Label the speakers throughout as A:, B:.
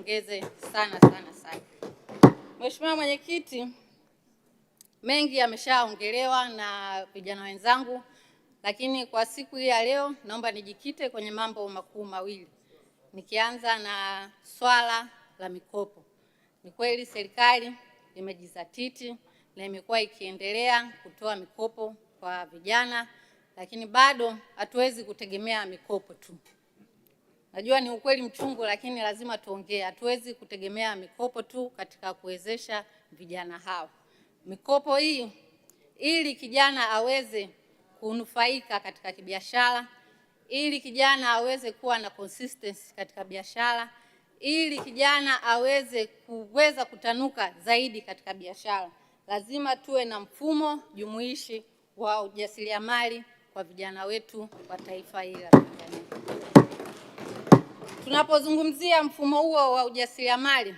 A: niwapongeze sana. Mheshimiwa Mwenyekiti, mengi yameshaongelewa na vijana wenzangu, lakini kwa siku hii ya leo naomba nijikite kwenye mambo makuu mawili. Nikianza na swala la mikopo. Ni kweli serikali imejizatiti na imekuwa ikiendelea kutoa mikopo kwa vijana, lakini bado hatuwezi kutegemea mikopo tu. Najua ni ukweli mchungu, lakini lazima tuongee. Hatuwezi kutegemea mikopo tu katika kuwezesha vijana hao. Mikopo hii ili kijana aweze kunufaika katika kibiashara, ili kijana aweze kuwa na consistency katika biashara, ili kijana aweze kutanuka zaidi katika biashara, lazima tuwe na mfumo jumuishi wa ujasiriamali kwa vijana wetu wa taifa hili la Tanzania. Tunapozungumzia mfumo huo wa ujasiriamali,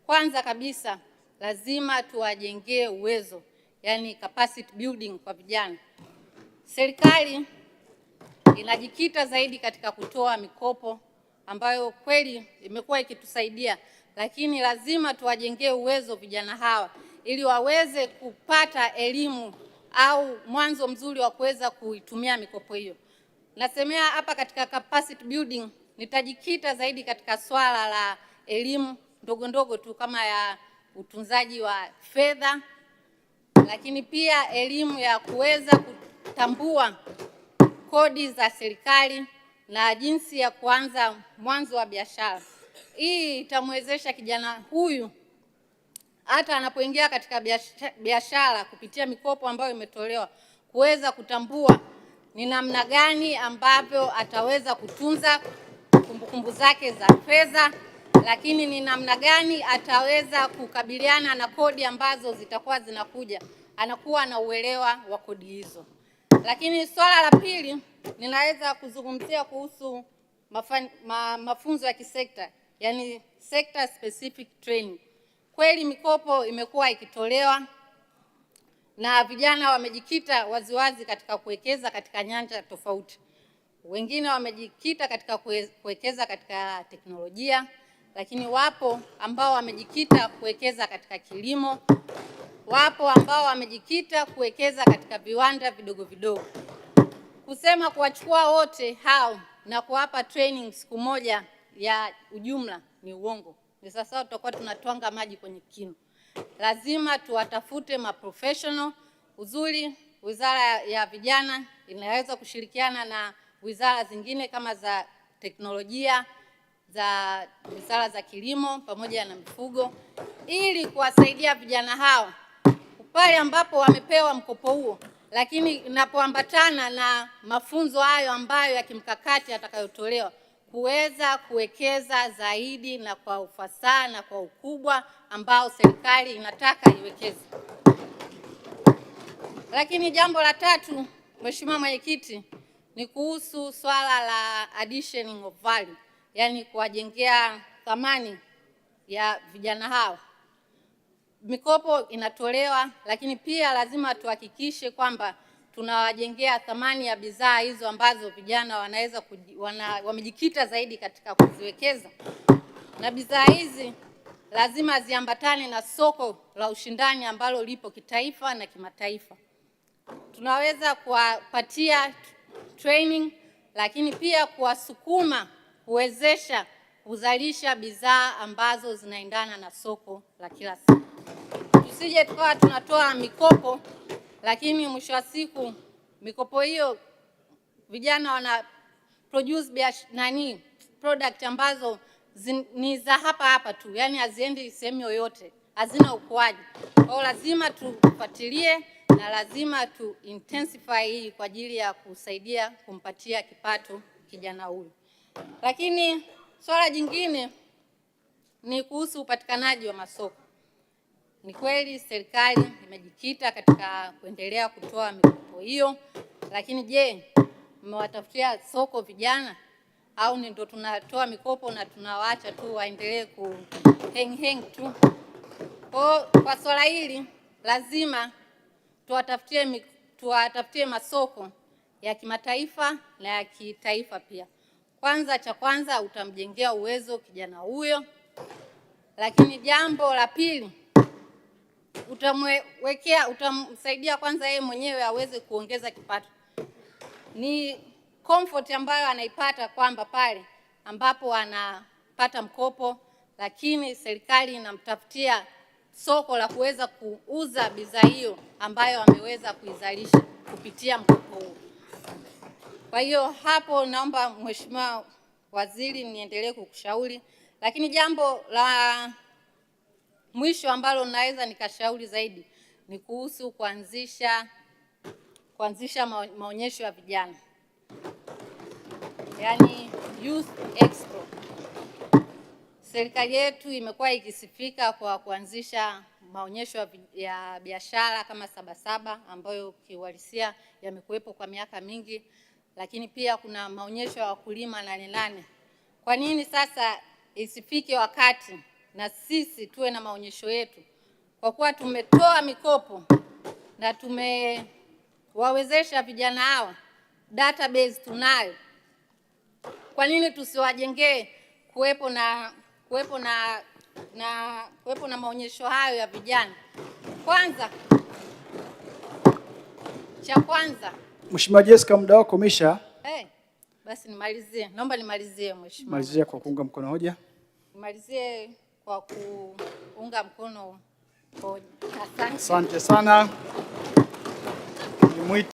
A: kwanza kabisa lazima tuwajengee uwezo, yani capacity building kwa vijana. Serikali inajikita zaidi katika kutoa mikopo ambayo kweli imekuwa ikitusaidia, lakini lazima tuwajengee uwezo vijana hawa ili waweze kupata elimu au mwanzo mzuri wa kuweza kuitumia mikopo hiyo. Nasemea hapa katika capacity building, nitajikita zaidi katika swala la elimu ndogo tu kama ya utunzaji wa fedha, lakini pia elimu ya kuweza kutambua kodi za serikali na jinsi ya kuanza mwanzo wa biashara. Hii itamwezesha kijana huyu hata anapoingia katika biashara kupitia mikopo ambayo imetolewa kuweza kutambua ni namna gani ambavyo ataweza kutunza kumbukumbu zake za fedha, lakini ni namna gani ataweza kukabiliana na kodi ambazo zitakuwa zinakuja. Anakuwa na uelewa wa kodi hizo. Lakini swala la pili ninaweza kuzungumzia kuhusu mafunzo ya kisekta, yani sector specific training. Kweli mikopo imekuwa ikitolewa na vijana wamejikita waziwazi katika kuwekeza katika nyanja tofauti. Wengine wamejikita katika kuwekeza katika teknolojia, lakini wapo ambao wamejikita kuwekeza katika kilimo, wapo ambao wamejikita kuwekeza katika viwanda vidogo. Kusema kuwachukua wote hao na kuwapa training siku moja ya ujumla ni uongo. Ni sasa tutakuwa tunatwanga maji kwenye kinu. Lazima tuwatafute maprofessional. Uzuri Wizara ya Vijana inaweza kushirikiana na wizara zingine kama za teknolojia, za wizara za kilimo pamoja na mifugo, ili kuwasaidia vijana hao pale ambapo wamepewa mkopo huo, lakini inapoambatana na mafunzo hayo ambayo ya kimkakati yatakayotolewa, kuweza kuwekeza zaidi na kwa ufasaha na kwa ukubwa ambao serikali inataka iwekeze. Lakini jambo la tatu, Mheshimiwa Mwenyekiti, ni kuhusu swala la additioning of value, yani kuwajengea thamani ya vijana hao. Mikopo inatolewa, lakini pia lazima tuhakikishe kwamba tunawajengea thamani ya bidhaa hizo ambazo vijana wanaweza wamejikita zaidi katika kuziwekeza. Na bidhaa hizi lazima ziambatane na soko la ushindani ambalo lipo kitaifa na kimataifa. Tunaweza kuwapatia training, lakini pia kuwasukuma kuwezesha kuzalisha bidhaa ambazo zinaendana na soko la kila siku. Tusije tukawa tunatoa mikopo, lakini mwisho wa siku mikopo hiyo vijana wana produce product ambazo ni za hapa tu, yani haziendi sehemu yoyote, hazina ukuaji. Kwa lazima tufuatilie na lazima tu intensify hii kwa ajili ya kusaidia kumpatia kipato kijana huyu. Lakini swala jingine ni kuhusu upatikanaji wa masoko. Ni kweli serikali imejikita katika kuendelea kutoa mikopo hiyo, lakini je, mmewatafutia soko vijana au ni ndo tunatoa mikopo na tunawaacha tu waendelee hang tu? Kwa swala hili lazima tuwatafutie masoko ya kimataifa na ya kitaifa pia. Cha kwanza utamjengea uwezo kijana huyo, Lakini jambo la pili, utamsaidia kwanza yeye mwenyewe aweze kuongeza kipato. Ni comfort ambayo anaipata kwamba pale ambapo anapata mkopo, lakini serikali inamtafutia soko la kuweza kuuza bidhaa hiyo ambayo ameweza kuizalisha kupitia mkopo huu. Kwa hiyo hapo naomba Mheshimiwa Waziri niendelee kukushauri. Lakini jambo la mwisho ambalo naweza nikashauri zaidi ni kuhusu kuanzisha maonyesho ya vijana, yaani Youth Expo. Serikali yetu imekuwa ikisifika kwa kuanzisha maonyesho ya biashara kama Sabasaba ambayo kiuhalisia yamekuwepo kwa miaka mingi, lakini pia kuna maonyesho ya wakulima Nane Nane. Kwa nini sasa isifike wakati na sisi tuwe na maonyesho yetu? Kwa kuwa tumetoa mikopo na tumewawezesha vijana hawa, database tunayo, kwa nini tusiwajengee kuwepo na maonyesho hayo ya vijana? Cha kwanza
B: Mheshimiwa Jessica, muda wako umesha.
A: Basi nimalizie. Naomba nimalizie Mheshimiwa.
B: Malizia kwa kuunga mkono hoja.
A: Nimalizie kwa kuunga mkono hoja. Asante.
B: Asante sana.